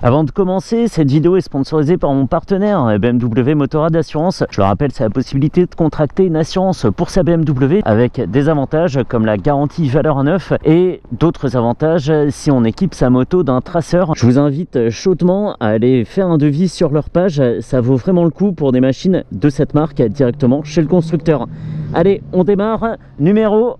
Avant de commencer, cette vidéo est sponsorisée par mon partenaire BMW Motorrad Assurance. Je le rappelle, c'est la possibilité de contracter une assurance pour sa BMW avec des avantages comme la garantie valeur à neuf et d'autres avantages si on équipe sa moto d'un traceur. Je vous invite chaudement à aller faire un devis sur leur page. Ça vaut vraiment le coup pour des machines de cette marque directement chez le constructeur. Allez, on démarre. Numéro,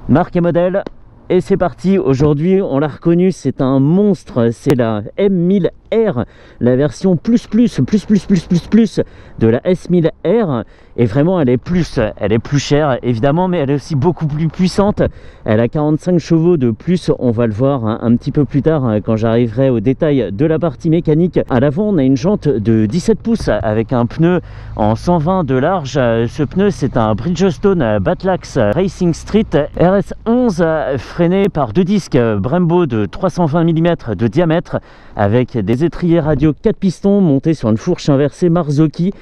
marque et modèle. Et c'est parti, aujourd'hui on l'a reconnu, c'est un monstre, c'est la M1000R, la version plus de la S1000R. Et vraiment elle est plus chère évidemment, mais elle est aussi beaucoup plus puissante. Elle a 45 chevaux de plus, on va le voir un petit peu plus tard quand j'arriverai au détail de la partie mécanique. À l'avant on a une jante de 17 pouces avec un pneu en 120 de large. Ce pneu c'est un Bridgestone Batlax Racing Street RS11 freiné par deux disques Brembo de 320 mm de diamètre avec des étriers radio 4 pistons montés sur une fourche inversée Marzocchi.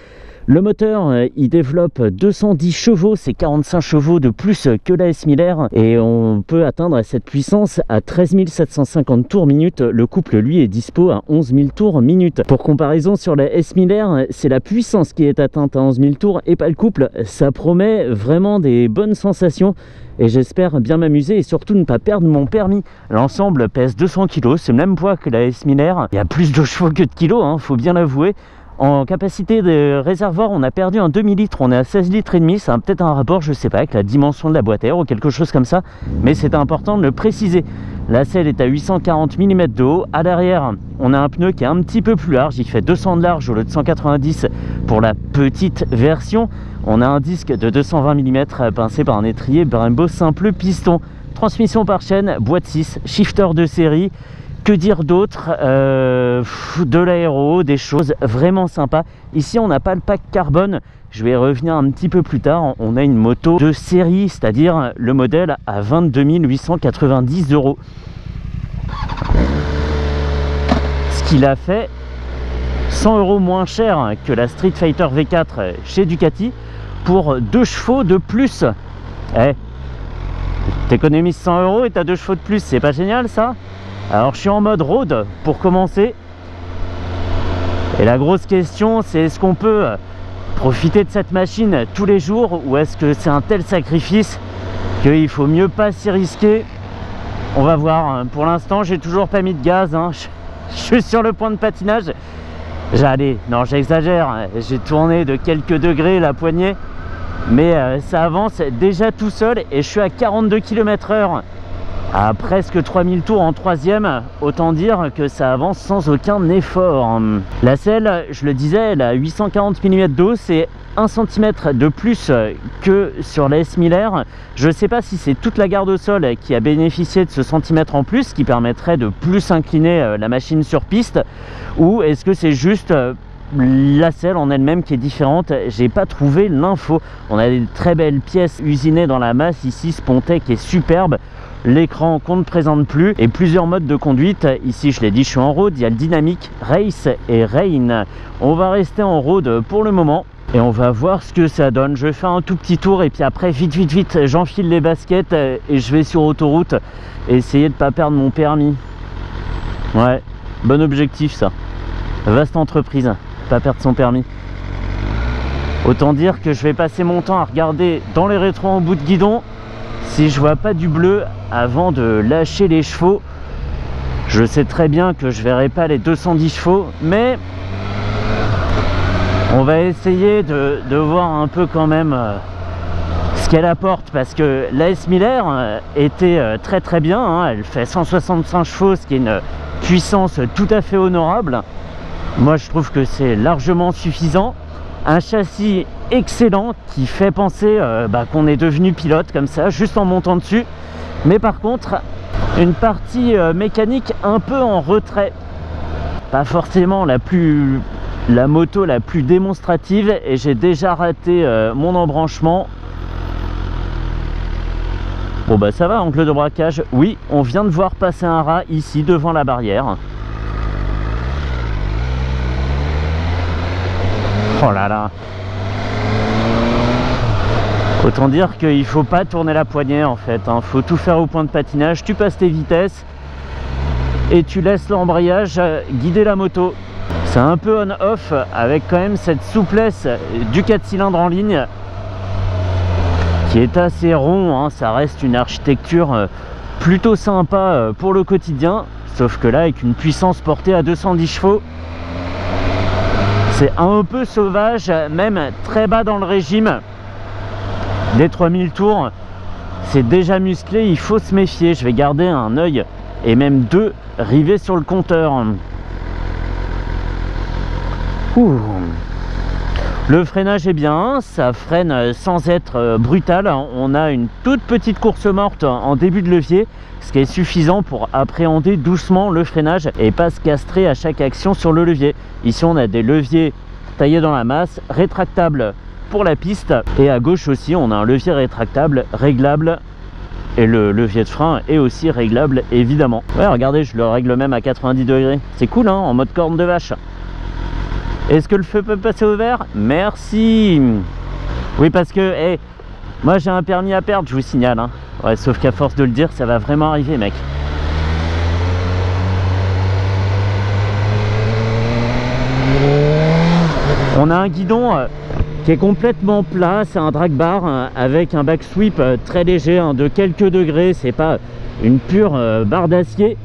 Le moteur, il développe 210 chevaux, c'est 45 chevaux de plus que la S1000R et on peut atteindre cette puissance à 13 750 tours minute. Le couple, lui, est dispo à 11 000 tours minute. Pour comparaison, sur la S1000R, c'est la puissance qui est atteinte à 11 000 tours et pas le couple. Ça promet vraiment des bonnes sensations et j'espère bien m'amuser et surtout ne pas perdre mon permis. L'ensemble pèse 200 kg, c'est le même poids que la S1000R. Il y a plus de chevaux que de kilos, faut bien l'avouer. En capacité de réservoir, on a perdu un demi-litre, on est à 16 litres et demi, ça a peut-être un rapport, je sais pas, avec la dimension de la boîte à air ou quelque chose comme ça, mais c'est important de le préciser. La selle est à 840 mm de haut. À l'arrière, on a un pneu qui est un petit peu plus large, il fait 200 de large au lieu de 190 pour la petite version. On a un disque de 220 mm pincé par un étrier Brembo simple piston. Transmission par chaîne, boîte 6, shifter de série. Que dire d'autre, de l'aéro, des choses vraiment sympas. Ici on n'a pas le pack carbone, je vais y revenir un petit peu plus tard. On a une moto de série, c'est-à-dire le modèle à 22 890 €. Ce qui l'a fait 100 € moins cher que la Street Fighter V4 chez Ducati pour 2 chevaux de plus. T'économises 100 € et t'as 2 chevaux de plus, c'est pas génial ça? Alors je suis en mode road pour commencer et la grosse question c'est est-ce qu'on peut profiter de cette machine tous les jours ou est-ce que c'est un tel sacrifice qu'il faut mieux pas s'y risquer. On va voir. Pour l'instant j'ai toujours pas mis de gaz, je suis sur le point de patinage. Non j'exagère, j'ai tourné de quelques degrés la poignée mais ça avance déjà tout seul et je suis à 42 km/h à presque 3000 tours en troisième, autant dire que ça avance sans aucun effort. La selle, je le disais, elle a 840 mm d'eau, c'est 1 cm de plus que sur la S1000R. Je ne sais pas si c'est toute la garde au sol qui a bénéficié de ce centimètre en plus, qui permettrait de plus incliner la machine sur piste, ou est-ce que c'est juste la selle en elle-même qui est différente. J'ai pas trouvé l'info. On a des très belles pièces usinées dans la masse ici, ce pontet qui est superbe. L'écran qu'on ne présente plus et plusieurs modes de conduite. Ici je l'ai dit, je suis en road, il y a le dynamique, race et rain. On va rester en road pour le moment et on va voir ce que ça donne. Je vais faire un tout petit tour et puis après vite j'enfile les baskets et je vais sur autoroute et essayer de pas perdre mon permis. Ouais, bon objectif ça. Vaste entreprise, pas perdre son permis. Autant dire que je vais passer mon temps à regarder dans les rétros en bout de guidon. Si je vois pas du bleu avant de lâcher les chevaux, je sais très bien que je verrai pas les 210 chevaux, mais on va essayer de voir un peu quand même ce qu'elle apporte, parce que la S1000R était très bien, elle fait 165 chevaux, ce qui est une puissance tout à fait honorable. Moi je trouve que c'est largement suffisant. Un châssis excellent qui fait penser qu'on est devenu pilote comme ça, juste en montant dessus. Mais par contre, une partie mécanique un peu en retrait. Pas forcément la moto la plus démonstrative et j'ai déjà raté mon embranchement. Bon bah ça va, angle de braquage. Oui, on vient de voir passer un rat ici devant la barrière. Oh là là. Autant dire qu'il faut pas tourner la poignée en fait, faut tout faire au point de patinage, tu passes tes vitesses et tu laisses l'embrayage guider la moto. C'est un peu on-off avec quand même cette souplesse du 4 cylindres en ligne qui est assez rond, hein. Ça reste une architecture plutôt sympa pour le quotidien, sauf que là avec une puissance portée à 210 chevaux, c'est un peu sauvage, même très bas dans le régime. Dès 3000 tours, c'est déjà musclé, il faut se méfier. Je vais garder un œil et même deux rivés sur le compteur. Ouh. Le freinage est bien, ça freine sans être brutal. On a une toute petite course morte en début de levier, ce qui est suffisant pour appréhender doucement le freinage et pas se castrer à chaque action sur le levier. Ici on a des leviers taillés dans la masse, rétractables pour la piste, et à gauche aussi on a un levier rétractable, réglable, et le levier de frein est aussi réglable évidemment. Ouais, regardez, je le règle même à 90 degrés, c'est cool hein, en mode corne de vache. Est-ce que le feu peut passer au vert? Merci. Oui, parce que hey, moi j'ai un permis à perdre, je vous signale hein. Ouais, sauf qu'à force de le dire, ça va vraiment arriver mec. On a un guidon qui est complètement plat, c'est un drag bar avec un back sweep très léger de quelques degrés, c'est pas une pure barre d'acier,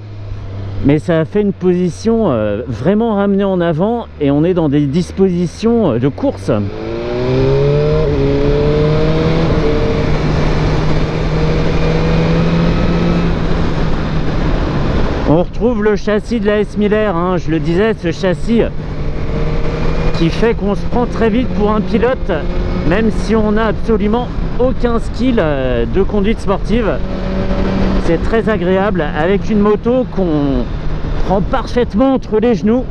mais ça fait une position vraiment ramenée en avant et on est dans des dispositions de course. On retrouve le châssis de la S Miller, hein, je le disais, ce châssis qui fait qu'on se prend très vite pour un pilote, même si on n'a absolument aucun skill de conduite sportive. C'est très agréable avec une moto qu'on prend parfaitement entre les genoux.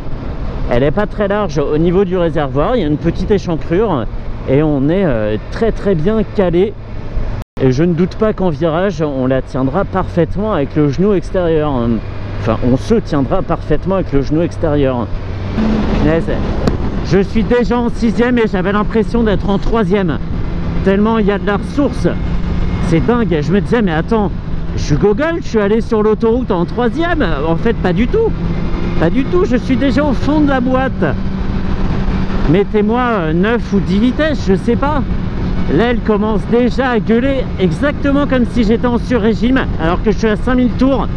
Elle n'est pas très large au niveau du réservoir, il y a une petite échancrure et on est très bien calé. Et je ne doute pas qu'en virage, on la tiendra parfaitement avec le genou extérieur. Enfin, on se tiendra parfaitement avec le genou extérieur. Punaise. Je suis déjà en 6e et j'avais l'impression d'être en 3e. Tellement il y a de la ressource. C'est dingue. Je me disais, mais attends, je suis gogol, je suis allé sur l'autoroute en 3e. En fait, pas du tout. Pas du tout, je suis déjà au fond de la boîte. Mettez-moi 9 ou 10 vitesses, je sais pas. L'aile commence déjà à gueuler exactement comme si j'étais en sur-régime, alors que je suis à 5000 tours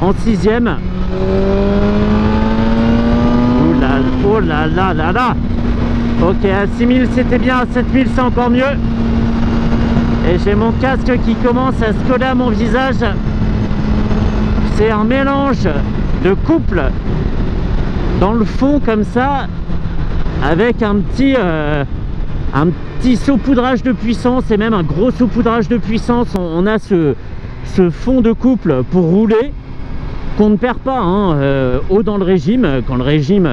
en 6e. Oh là là là là. Ok, à 6000 c'était bien, à 7000 c'est encore mieux. Et j'ai mon casque qui commence à se coller à mon visage. C'est un mélange de couple dans le fond comme ça, avec un petit saupoudrage de puissance et même un gros saupoudrage de puissance. On a ce fond de couple pour rouler qu'on ne perd pas hein, haut dans le régime, quand le régime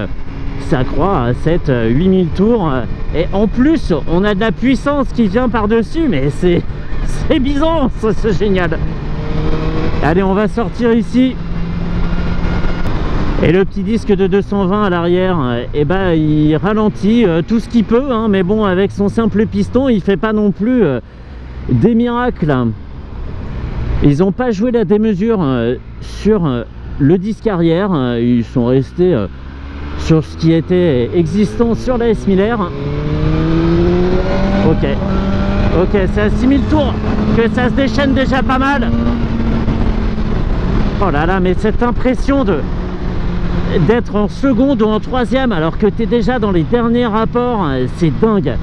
s'accroît à 7-8000 tours, et en plus on a de la puissance qui vient par dessus, mais c'est bizarre, c'est génial. Allez, on va sortir ici. Et le petit disque de 220 à l'arrière, eh ben, il ralentit tout ce qu'il peut, hein, mais bon, avec son simple piston, il fait pas non plus des miracles. Ils n'ont pas joué la démesure sur le disque arrière, ils sont restés sur ce qui était existant sur la S Miller. Ok, c'est à 6000 tours que ça se déchaîne déjà pas mal. Oh là là, mais cette impression d'être en seconde ou en 3e alors que tu es déjà dans les derniers rapports, c'est dingue.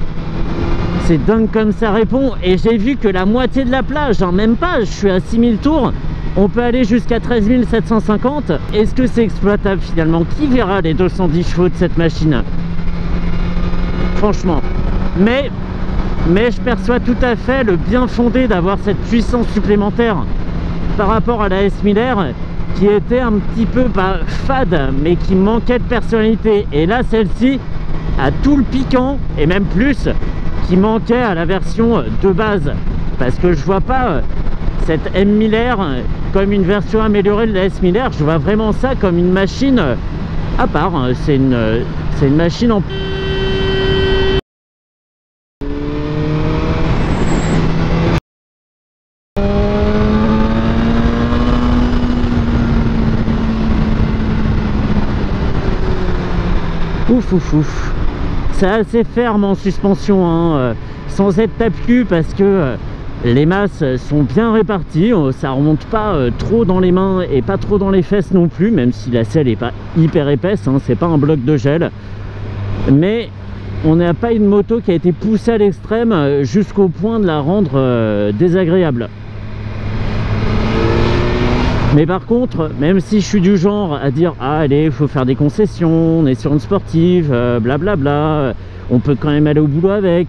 C'est dingue comme ça répond. Et j'ai vu que la moitié de la plage, hein, même pas, je suis à 6000 tours, on peut aller jusqu'à 13 750. Est-ce que c'est exploitable finalement? Qui verra les 210 chevaux de cette machine? Franchement. Mais je perçois tout à fait le bien fondé d'avoir cette puissance supplémentaire par rapport à la S Miller, qui était un petit peu fade, mais qui manquait de personnalité. Et là, celle-ci a tout le piquant, et même plus, qui manquait à la version de base. Parce que je vois pas cette M Miller comme une version améliorée de la S Miller, je vois vraiment ça comme une machine à part. C'est une machine en... Ouf ouf ouf. C'est assez ferme en suspension, hein, sans être tape-cul, parce que les masses sont bien réparties, ça remonte pas trop dans les mains et pas trop dans les fesses non plus, même si la selle est pas hyper épaisse, hein, c'est pas un bloc de gel. Mais on n'a pas une moto qui a été poussée à l'extrême jusqu'au point de la rendre désagréable. Mais par contre, même si je suis du genre à dire ah allez, il faut faire des concessions, on est sur une sportive, blablabla, on peut quand même aller au boulot avec.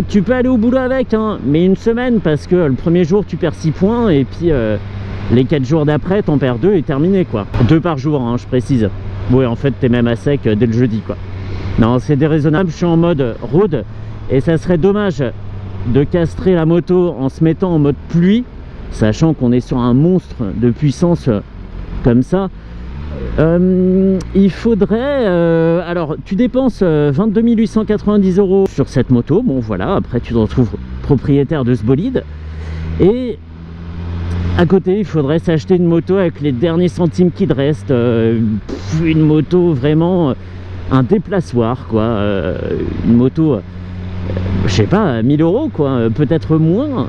Tu peux aller au boulot avec, hein, mais une semaine, parce que le premier jour tu perds 6 points et puis les 4 jours d'après t'en perds 2 et terminé quoi. 2 par jour, hein, je précise. Oui, en fait t'es même à sec dès le jeudi quoi. Non, c'est déraisonnable, je suis en mode road et ça serait dommage de castrer la moto en se mettant en mode pluie, sachant qu'on est sur un monstre de puissance comme ça. Il faudrait alors tu dépenses 22 890 € sur cette moto, bon voilà, après tu te retrouves propriétaire de ce bolide et à côté il faudrait s'acheter une moto avec les derniers centimes qui te restent, une moto vraiment un déplaçoir quoi, une moto je sais pas, 1000 € quoi, peut-être moins,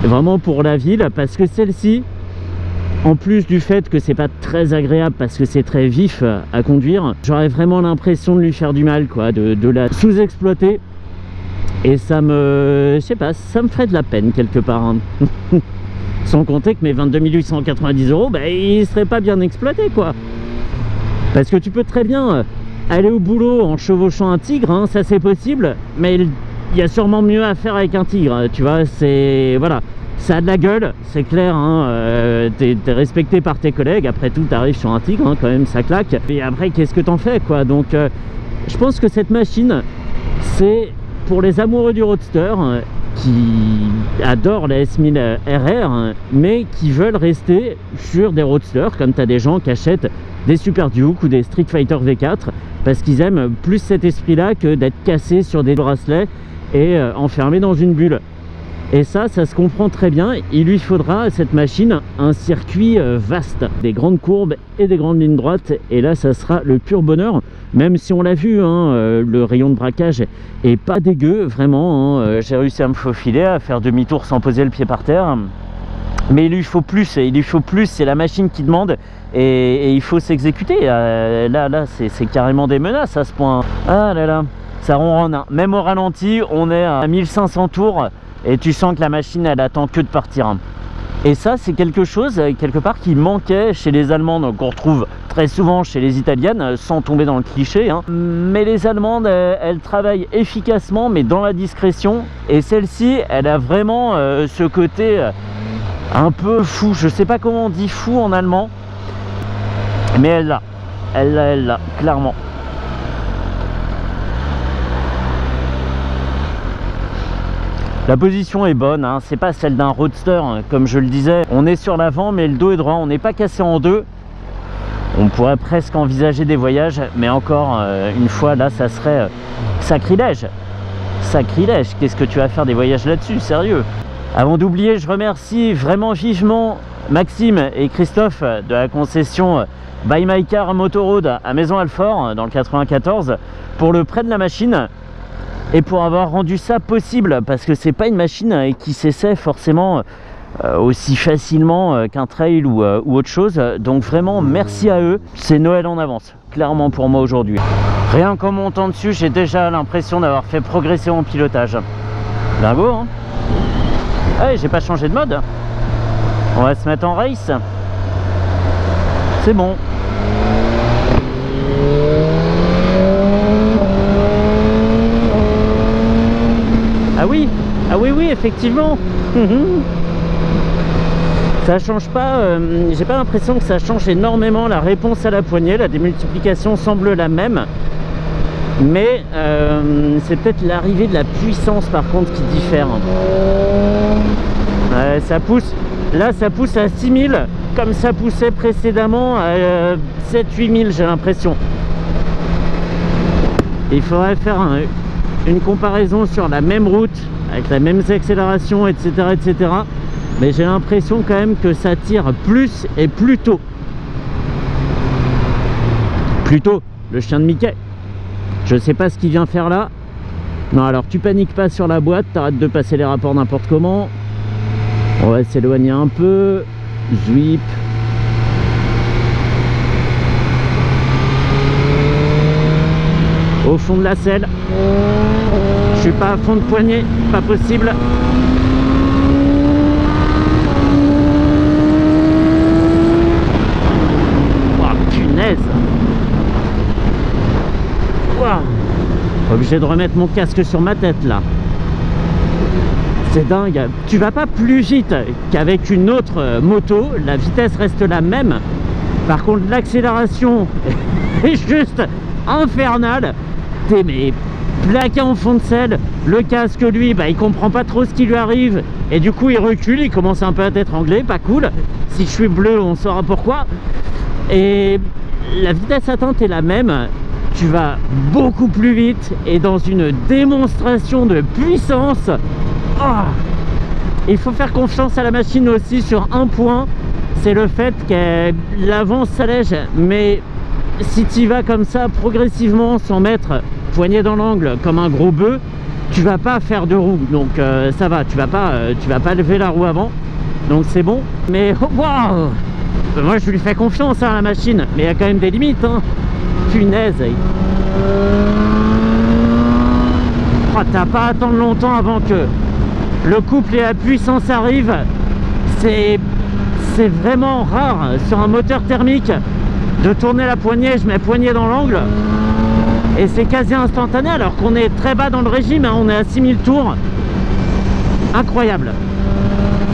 vraiment pour la ville, parce que celle-ci, en plus du fait que c'est pas très agréable parce que c'est très vif à conduire, j'aurais vraiment l'impression de lui faire du mal quoi, de la sous-exploiter, et ça me, je sais pas, ça me ferait de la peine quelque part, hein. Sans compter que mes 22 890 €, bah, ils seraient pas bien exploités quoi, parce que tu peux très bien aller au boulot en chevauchant un tigre, hein, ça c'est possible, mais il y a sûrement mieux à faire avec un tigre, tu vois, c'est, voilà. Ça a de la gueule, c'est clair, hein, t'es respecté par tes collègues, après tout t'arrives sur un tigre, hein, quand même ça claque, et après qu'est-ce que t'en fais quoi. Donc je pense que cette machine, c'est pour les amoureux du roadster, qui adorent la S1000 RR, mais qui veulent rester sur des roadsters, comme t'as des gens qui achètent des Super Duke ou des Street Fighter V4, parce qu'ils aiment plus cet esprit-là que d'être cassés sur des bracelets et enfermés dans une bulle. Et ça se comprend très bien. Il lui faudra à cette machine un circuit vaste, des grandes courbes et des grandes lignes droites, et là ça sera le pur bonheur, même si on l'a vu, hein, le rayon de braquage est pas dégueu vraiment, hein. J'ai réussi à me faufiler, à faire demi-tour sans poser le pied par terre, mais il lui faut plus, c'est la machine qui demande, et il faut s'exécuter. Là c'est carrément des menaces à ce point. Ah là là, ça ronronne, hein. Même au ralenti on est à 1500 tours et tu sens que la machine elle attend que de partir. Et ça c'est quelque chose quelque part qui manquait chez les Allemandes, qu'on retrouve très souvent chez les Italiennes, sans tomber dans le cliché, hein. Mais les Allemandes elles travaillent efficacement mais dans la discrétion, et celle-ci elle a vraiment ce côté un peu fou, je sais pas comment on dit fou en allemand, mais elle l'a clairement. La position est bonne, hein, c'est pas celle d'un roadster, hein, comme je le disais. On est sur l'avant, mais le dos est droit, on n'est pas cassé en deux. On pourrait presque envisager des voyages, mais encore une fois, là, ça serait sacrilège. Sacrilège, qu'est-ce que tu vas faire des voyages là-dessus, sérieux? Avant d'oublier, je remercie vraiment vivement Maxime et Christophe de la concession Buy My Car Motoroad à Maisons-Alfort, dans le 94, pour le prêt de la machine. Et pour avoir rendu ça possible, parce que c'est pas une machine qui s'essaie forcément aussi facilement qu'un trail ou autre chose. Donc vraiment merci à eux, c'est Noël en avance, clairement pour moi aujourd'hui. Rien qu'en montant dessus, j'ai déjà l'impression d'avoir fait progresser mon pilotage. Dingo, hein. Hey, j'ai pas changé de mode. On va se mettre en race. C'est bon. Ah oui, effectivement. Ça change pas, j'ai pas l'impression que ça change énormément la réponse à la poignée. La démultiplication semble la même, mais c'est peut-être l'arrivée de la puissance par contre qui diffère. Ça pousse, là ça pousse à 6000 comme ça poussait précédemment à 7-8 000, j'ai l'impression. Il faudrait faire une comparaison sur la même route avec la même accélération, etc., etc. Mais j'ai l'impression quand même que ça tire plus et plus tôt. Plus tôt, le chien de Mickey. Je sais pas ce qu'il vient faire là. Non, alors tu paniques pas sur la boîte, t'arrêtes de passer les rapports n'importe comment. On va s'éloigner un peu. Zwip. Au fond de la selle. Je suis pas à fond de poignée, pas possible. Oh punaise. Wow. Obligé de remettre mon casque sur ma tête là. C'est dingue. Tu vas pas plus vite qu'avec une autre moto, la vitesse reste la même. Par contre l'accélération est juste infernale. T'es mais plaqué en fond de selle. Le casque lui, bah, il comprend pas trop ce qui lui arrive. Et du coup il recule, il commence un peu à t'étrangler, pas cool. Si je suis bleu on saura pourquoi. Et la vitesse atteinte est la même. Tu vas beaucoup plus vite et dans une démonstration de puissance. Oh, il faut faire confiance à la machine aussi sur un point, c'est le fait que l'avant s'allège, mais si tu vas comme ça progressivement sans mettre poignée dans l'angle comme un gros bœuf, tu vas pas faire de roue, donc ça va, tu vas pas lever la roue avant, donc c'est bon. Mais oh, wow, moi je lui fais confiance à la machine, mais il y a quand même des limites, hein. Punaise. Oh, t'as pas à attendre longtemps avant que le couple et la puissance arrivent. C'est vraiment rare sur un moteur thermique de tourner la poignée. Je mets poignée dans l'angle et c'est quasi instantané alors qu'on est très bas dans le régime, hein, on est à 6000 tours. Incroyable,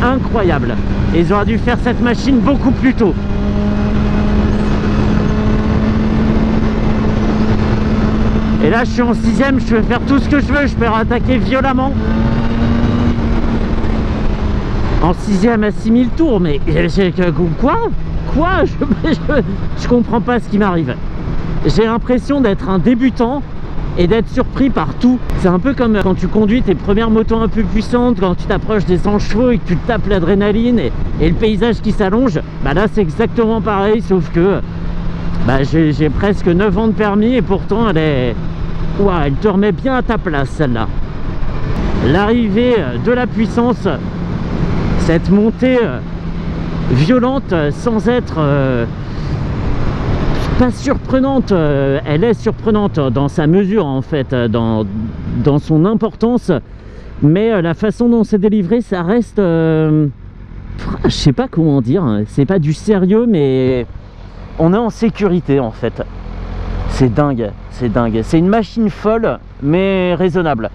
incroyable. Et ils auraient dû faire cette machine beaucoup plus tôt. Et là je suis en 6ème, je peux faire tout ce que je veux, je peux attaquer violemment. En 6ème à 6000 tours, mais quoi je comprends pas ce qui m'arrive. J'ai l'impression d'être un débutant et d'être surpris par tout. C'est un peu comme quand tu conduis tes premières motos un peu puissantes, quand tu t'approches des 100 chevaux et que tu tapes l'adrénaline et le paysage qui s'allonge. Bah là c'est exactement pareil, sauf que bah, j'ai presque 9 ans de permis et pourtant elle te remet bien à ta place celle-là. L'arrivée de la puissance, cette montée violente sans être pas surprenante, elle est surprenante dans sa mesure en fait, dans son importance, mais la façon dont c'est délivré, ça reste je sais pas comment dire, c'est pas du sérieux, mais on est en sécurité en fait. C'est dingue, c'est dingue. C'est une machine folle, mais raisonnable.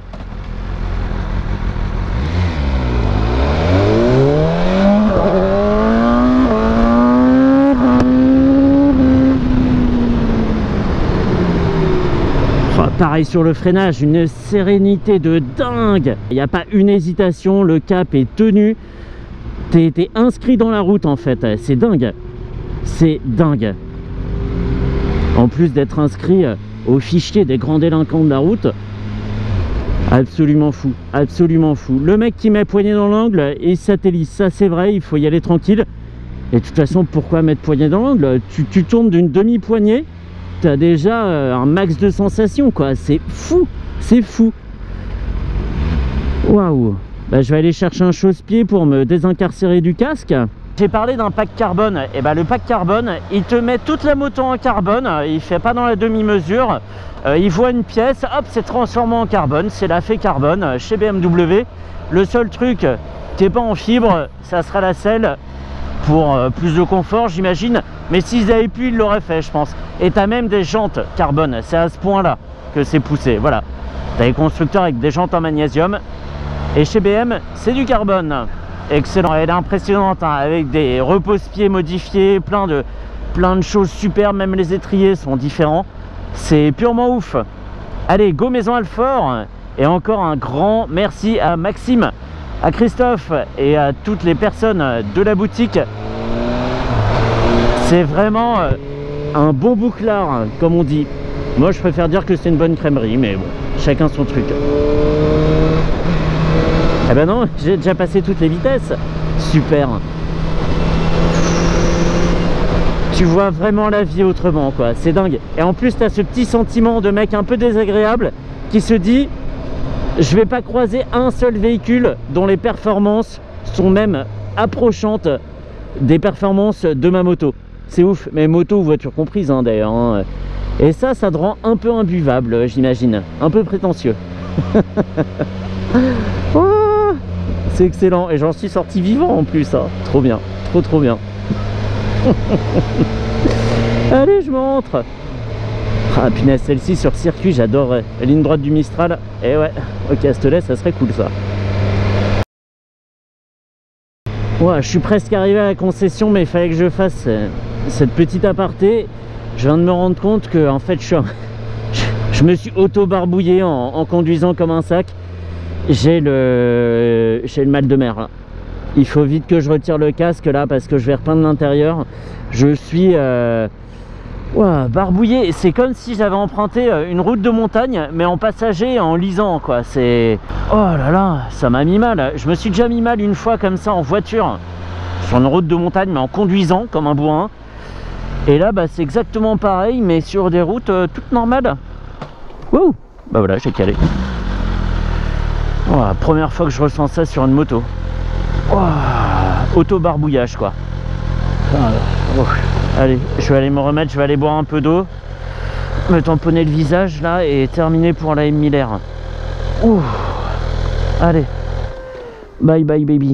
Pareil sur le freinage, une sérénité de dingue. Il n'y a pas une hésitation, le cap est tenu. T'es inscrit dans la route en fait, c'est dingue. C'est dingue. En plus d'être inscrit au fichier des grands délinquants de la route, absolument fou, absolument fou. Le mec qui met poignée dans l'angle et satellite, ça c'est vrai, il faut y aller tranquille. Et de toute façon, pourquoi mettre poignée dans l'angle? Tu tournes d'une demi-poignée, tu as déjà un max de sensations, quoi. C'est fou, c'est fou. Waouh. Bah, je vais aller chercher un chausse-pied pour me désincarcérer du casque. J'ai parlé d'un pack carbone, et bah le pack carbone, il te met toute la moto en carbone, il fait pas dans la demi-mesure, il voit une pièce, hop, c'est transformé en carbone, c'est la fée carbone chez BMW. Le seul truc qui est pas en fibre, ça sera la selle pour plus de confort j'imagine, mais s'ils avaient pu, ils l'auraient fait je pense. Et tu as même des jantes carbone, c'est à ce point là que c'est poussé, voilà. Tu as des constructeurs avec des jantes en magnésium, et chez BM c'est du carbone. Excellent, elle est impressionnante hein, avec des repose-pieds modifiés, plein de choses superbes, même les étriers sont différents. C'est purement ouf. Allez, go Maison Alfort, et encore un grand merci à Maxime, à Christophe et à toutes les personnes de la boutique. C'est vraiment un bon bouclard, comme on dit. Moi, je préfère dire que c'est une bonne crèmerie, mais bon, chacun son truc. Eh ben non, j'ai déjà passé toutes les vitesses. Super. tu vois vraiment la vie autrement, quoi. C'est dingue. Et en plus, tu as ce petit sentiment de mec un peu désagréable qui se dit, je vais pas croiser un seul véhicule dont les performances sont même approchantes des performances de ma moto. C'est ouf, mais moto ou voiture comprise, hein, d'ailleurs, hein. Et ça te rend un peu imbuvable, j'imagine. Un peu prétentieux. Oh, c'est excellent. Et j'en suis sorti vivant en plus, hein. Trop bien. Trop bien. Allez, je montre. Ah punaise, celle-ci sur circuit, j'adorerais. La ligne droite du Mistral. Et ouais, au Castellet, ça serait cool ça. Ouais, je suis presque arrivé à la concession, mais il fallait que je fasse cette petite aparté. Je viens de me rendre compte que en fait je me suis auto-barbouillé en conduisant comme un sac. J'ai le mal de mer là. Il faut vite que je retire le casque là parce que je vais repeindre l'intérieur. Je suis barbouillé. C'est comme si j'avais emprunté une route de montagne mais en passager, en lisant quoi. C'est... Oh là là, ça m'a mis mal. Je me suis déjà mis mal une fois comme ça en voiture sur une route de montagne mais en conduisant comme un bourrin. Et là bah c'est exactement pareil mais sur des routes toutes normales. Wouh. Bah voilà, j'ai calé. Oh, première fois que je ressens ça sur une moto. Oh, auto-barbouillage quoi. Oh. Allez, je vais aller me remettre, je vais aller boire un peu d'eau, me tamponner le visage là et terminer pour la M. Miller. Ouh. Allez, bye bye baby.